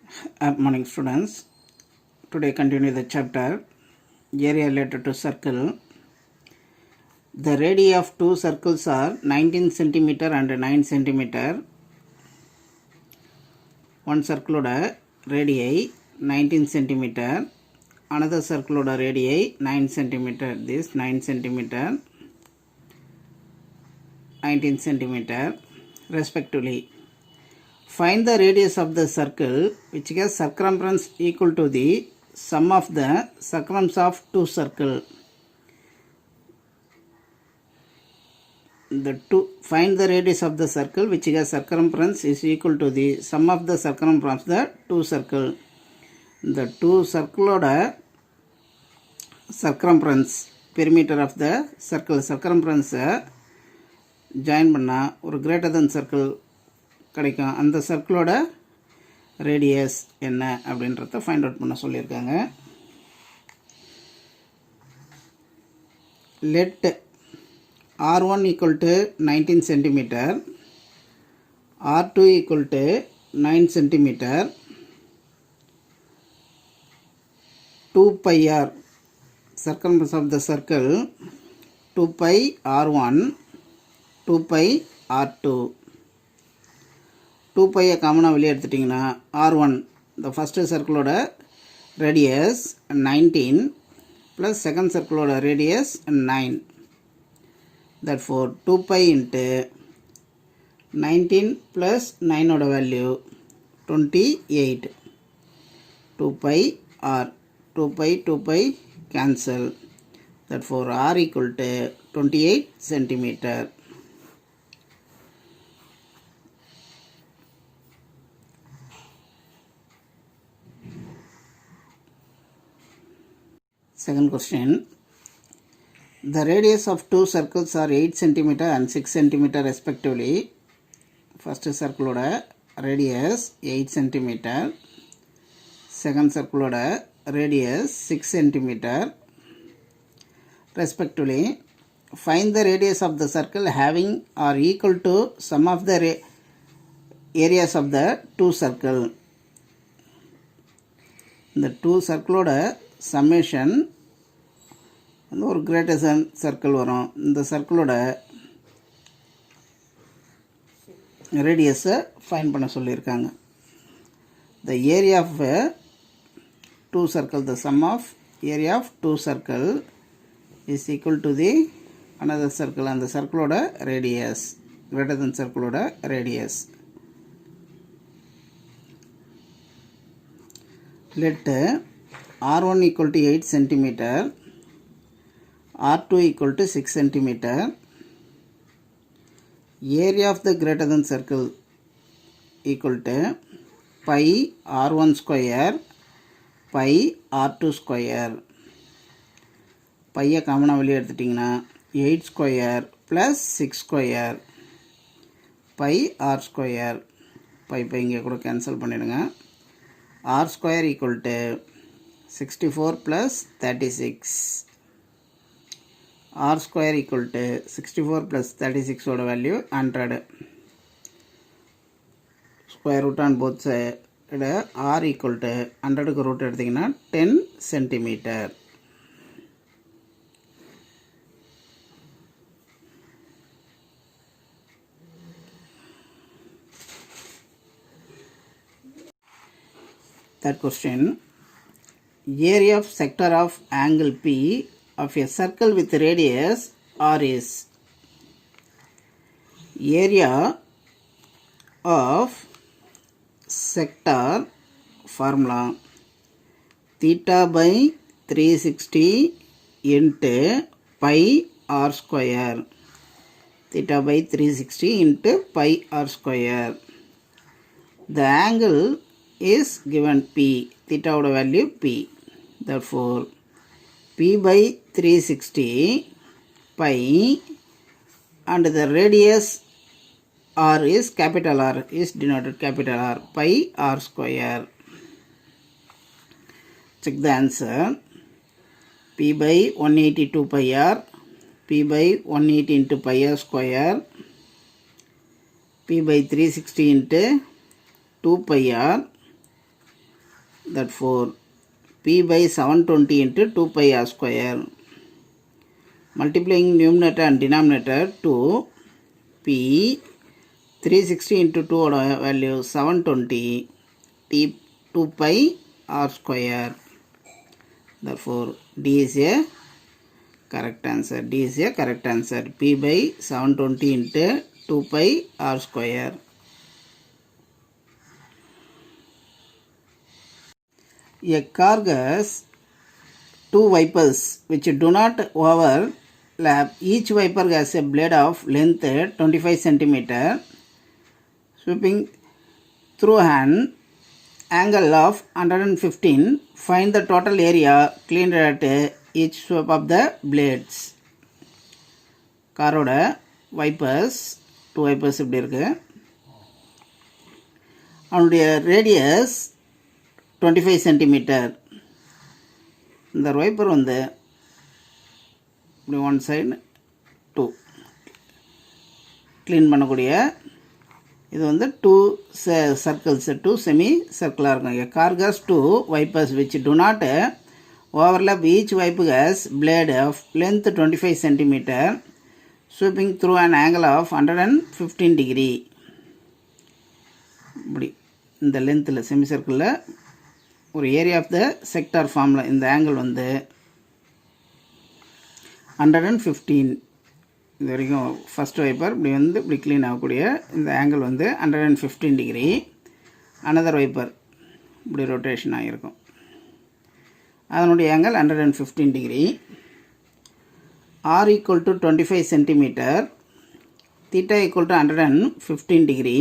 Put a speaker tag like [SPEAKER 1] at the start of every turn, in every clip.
[SPEAKER 1] Good morning, students. Today continue the chapter area related to circle. The radii of two circles are 19 centimeter and 9 centimeter. One circle radii 19 centimeter, another circle radii 9 centimeter. This 9 centimeter, 19 centimeter respectively. Find the radius of the circle which has circumference equal to the sum of the circumference of two circles. Find the radius of the circle which has circumference is equal to the sum of the circumference of the two circle. The two circle circumference perimeter of the circle circumference join பண்ணா ஒரு greater than circle கிடைக்கும். அந்த சர்க்கிளோட radius என்ன அப்படின்றத find out பண்ண சொல்லியிருக்காங்க. Let R1 equal to 19 centimeter, R2 equal to 9 centimeter, 2 pi r circumference of the circle 2 pi R1, 2 pi R2. 2 pi காமனாக வெளியே எடுத்துட்டிங்கன்னா R1 the first circle radius 19 plus second circle radius 9. Therefore 2 pi into 19 plus 9 value 28. 2 pi r 2 pi cancel. Therefore r equal to 28 centimeter. Second question. The radius of two circles are 8 cm and 6 cm respectively. First circle radius 8 cm. Second circle radius 6 cm respectively. Find the radius of the circle having or equal to sum of the areas of the two circle. The two circle summation ஒரு greater than circle வரும். இந்த சர்க்கிளோட ரேடியஸை find பண்ண சொல்லியிருக்காங்க. The area of two circle, the sum of area of two circle is equal to the another circle. அந்த சர்க்கிளோட radius greater than சர்க்கிளோட radius. Let R1 equal to 8 centimeter, R2 equal to 6 centimeter. Area of the greater than circle equal to pi R1 square pi R2 square. pi காமனாக வெளியே எடுத்துட்டிங்கன்னா 8 square plus 6 square pi R square. pi இங்கே கூட cancel பண்ணிடுங்க. R square equal to 64 plus 36. R square equal to 64 plus 36 oda value 100. Square root on both side R equal to 100 ku root எடுத்தீங்கன்னா 10 centimeter. Third question. Area of sector of angle P of a circle with radius R is area of sector formula theta by 360 into pi r square. Theta by 360 into pi r square. The angle is given P. Theta oda value P. Therefore P by 360 pi and the radius R is capital R is denoted capital R pi R square. Check the answer. P by 182 pi R, P by 180 into pi R square, P by 360 into 2 pi R Therefore, P by 720 into 2 pi r square. Multiplying numerator and denominator to P 360 into 2 value 720 T 2 pi r square. Therefore, D is a correct answer. D is a correct answer. P by 720 into 2 pi r square. A car has two wipers which do not overlap. Each wiper has a blade of length 25 cm sweeping through an angle of 115. Find the total area cleaned at each sweep of the blades. காரோட vipers two vipers இப்படி இருக்கு. அவனுடைய radius 25 centimetre. இந்த wiper வந்து இப்படி one side two clean பண்ணக்கூடிய இது வந்து டூ சர்க்கிள்ஸ் டூ செமி சர்க்கிளாக இருக்கும். A car has two wipers which do not overlap. Each wiper has blade of length 25 centimeter sweeping through an angle of 115 degree. இப்படி இந்த லென்த்தில் semi சர்க்கிளில் ஒரு area of the sector ஃபார்மில் இந்த angle வந்து 115. இது வரைக்கும் ஃபஸ்ட் வைப்பர் இப்படி வந்து இப்படி க்ளீன் ஆகக்கூடிய இந்த ஆங்கிள் வந்து 115 டிகிரி. அனதர் வைப்பர் இப்படி ரொட்டேஷன் ஆகிருக்கும், அதனுடைய angle 115 degree. R equal to 25 centimetre, theta equal to 115 degree.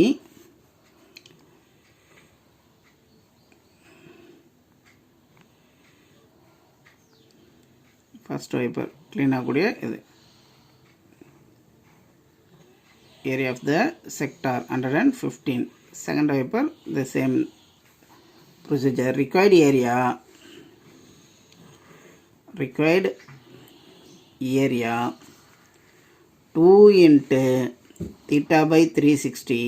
[SPEAKER 1] First wiper clean ஆகக்கூடிய இது area of the sector 115. Second wiper the same procedure. Required area 2 into theta by 360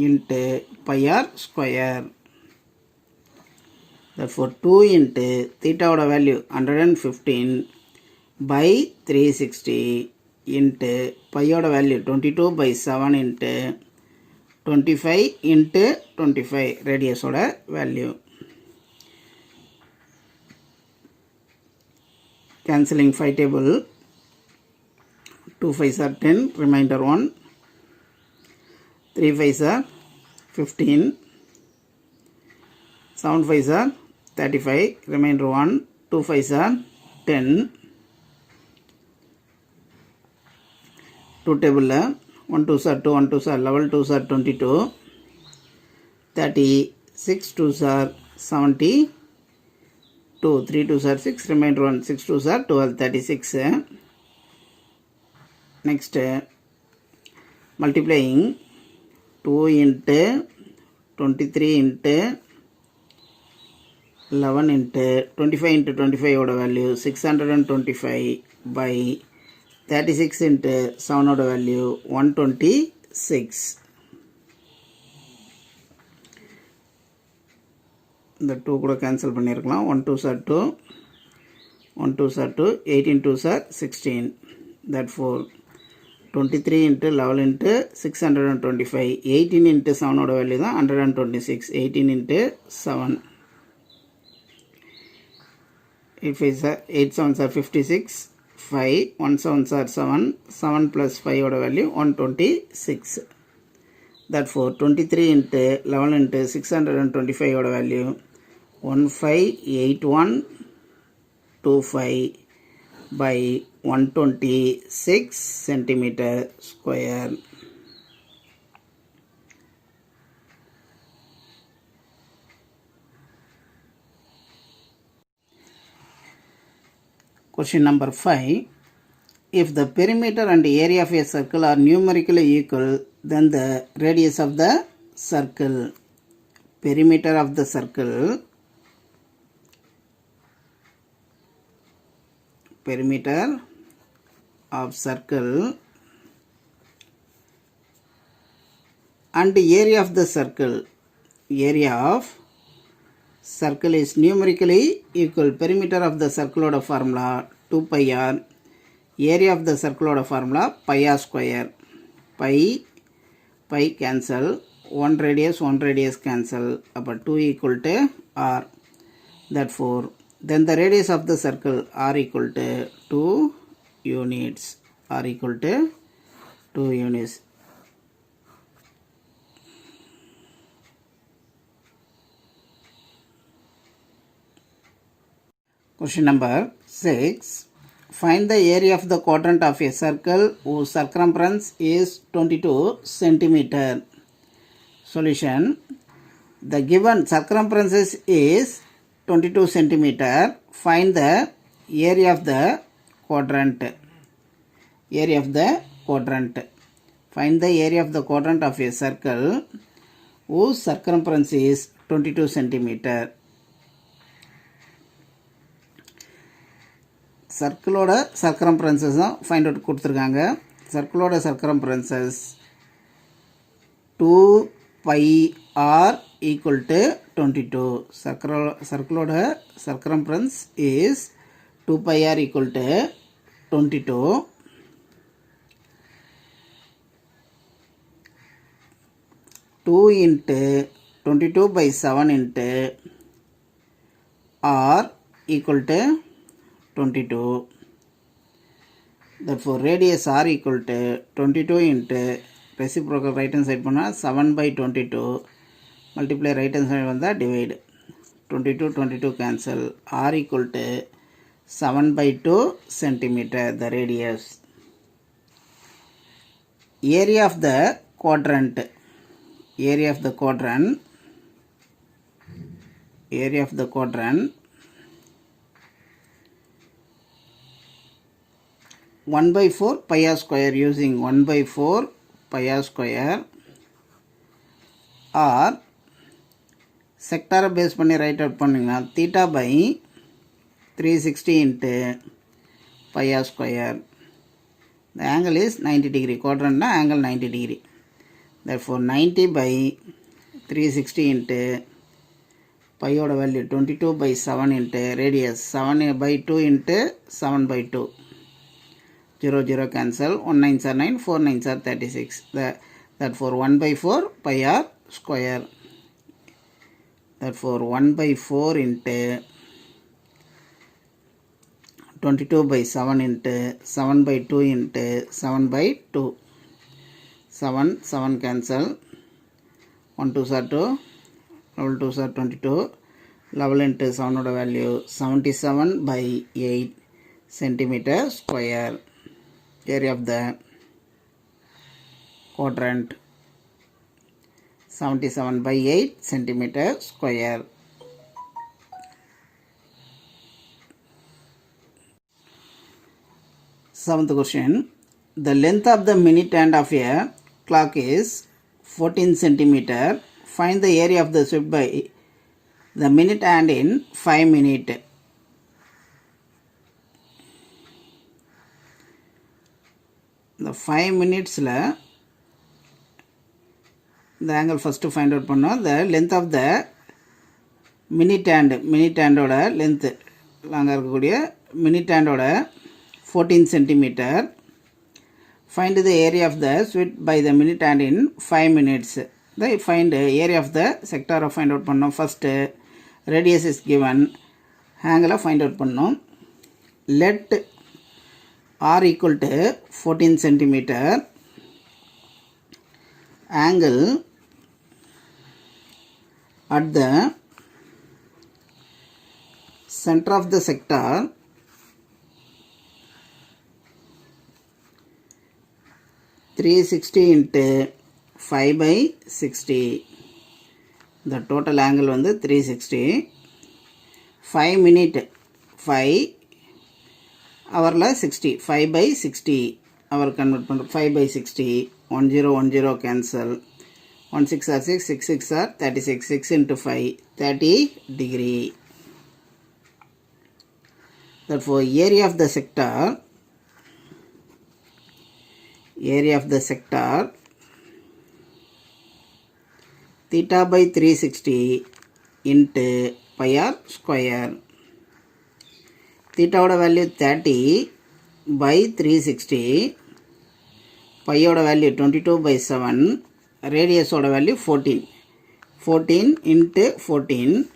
[SPEAKER 1] into pi r square. Therefore 2 into theta oda value 115 by 360 into pi oda value 22 by 7 into 25 into 25 radius oda value. Cancelling 5 table, 2 5s are 10, remainder 1, 3 5s are 15, 7 5s are 35, remainder 1, 2 5s are 10. 2 table 1 2s are 2, 1 2s are 11, 2s are 22, 36 2s are 72, 3 2s are 6, remainder 1, 6 2s are 12, 36. Next multiplying 2 into 23 into 11 into 25 into 25 oda value 625 by 36 into 7 oda value 126. இந்த 2 கூட cancel பண்ணியிருக்கலாம். 1 2s are 2, 1 2s are 2, 18 2s are 16. Therefore 23 into 11 into 625, 18 into 7 oda value தான் 126, 18 into 7, 8 7s are 56, 5 1 7s are 7, 7 plus 5 oda value 126. Therefore 23 into 11 into 625 oda value 158125 by 126 centimeter square. Question number 5. If the perimeter and area of a circle are numerically equal, then the radius of the circle. Perimeter of the circle. Perimeter of circle and area of the circle. Area of circle is numerically equal. Perimeter of the circle oda formula 2 pi r. Area of the circle oda formula pi r square. Pi cancel. 1 radius cancel. Upper 2 equal to r. Therefore, then the radius of the circle r equal to 2 units. R equal to 2 units. Question number 6. Find the area of the quadrant of a circle whose circumference is 22 centimeter. Solution. The given circumference is 22 centimeter. Find the area of the quadrant. Area of the quadrant. Find the area of the quadrant of a circle whose circumference is 22 centimeter. சர்க்கிளோட சர்க்கம்ஃபரன்சஸ் தான் find out கொடுத்துருக்காங்க. சர்க்கிளோட circumference is 2 pi r equal to 22. சர்க்கிளோட circumference is 2 pi r equal to 22. 2 into 22 by 7 into r equal to 22. Therefore, radius r equal to 22 into reciprocal right hand side panna 7 by 22 multiply right hand side vanda divide 22 cancel. R equal to 7 by 2 centimeter the radius. Area of the quadrant. Area of the quadrant 1 by 4 pi r square using 1 by 4 pi r square or sector base பண்ணி write out பண்ணிங்கன்னா theta by 360 into pi r square. The angle is 90 degree. Quadrant na angle 90 degree. Therefore 90 by 360 into pi oda value 22 by 7 into radius 7 by 2 into 7 by 2. 0 cancel. 1 9s are 9, 4 9s are 36. Therefore 1 by 4 pi r square. Therefore 1 by 4 into 22 by 7 into 7 by 2 into 7 by 2. 7 cancel. 1 2s are 2. 2s are 22. 11 into 7 oda value 77 by 8 centimeter square. Area of the quadrant 77 by 8 centimeter square. Seventh question. The length of the minute hand of a clock is 14 centimeter. Find the area of the swept by the minute hand in 5 minutes. The 5 minutes la the angle first find out பண்ணோம். The length of the minute hand ஓட length லாங்கா இருக்கக்கூடிய minute hand ஓட 14 centimeter. Find the area of the swept by the minute hand in 5 minutes. The find area of the sector of find out பண்ணோம். First radius is given. angle find out பண்ணோம். Let r equal to 14 centimeter. Angle at the center of the sector (360 into 5 by 60). The total angle வந்து 360. 5 minute 5 hourல 60. 5 by 60 hour convert பண்ணுறோம். 5 by 60. 10 cancel. 1 6 are 6, 6 6 are 36. 6 into 5 30 degree. Therefore area of the sector theta by 360 into pi r square. Theta oda value 30 by 360. Pi oda value 22 by 7. Radius oda value 14. 14 into 14.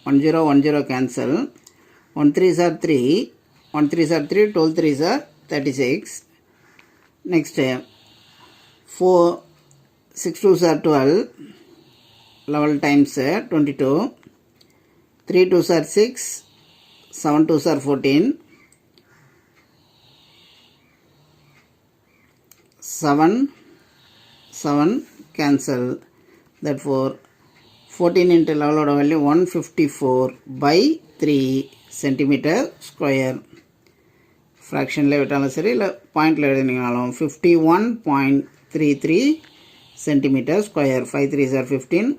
[SPEAKER 1] 10 cancel. 1 3s are 3. 1 3s are 3. 12 3s are 36. Next 4 6 2s are 12. 11 times 22. 3 2s are 6. 7 2s are 14. 7 cancel. Therefore 14 into 11 value 154 by 3 centimeter square. Fraction le vitalum seri illa point la eduthingalum 51.33 centimeter square. 5 3s are 15.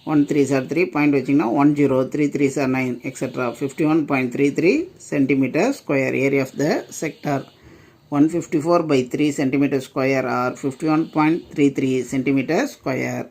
[SPEAKER 1] 1 3s are 3. Point vechingna 10. 3 3s are 9, etc. 51.33 centimeter square. Area of the sector 154 by 3 centimeter square or 51.33 centimeter square.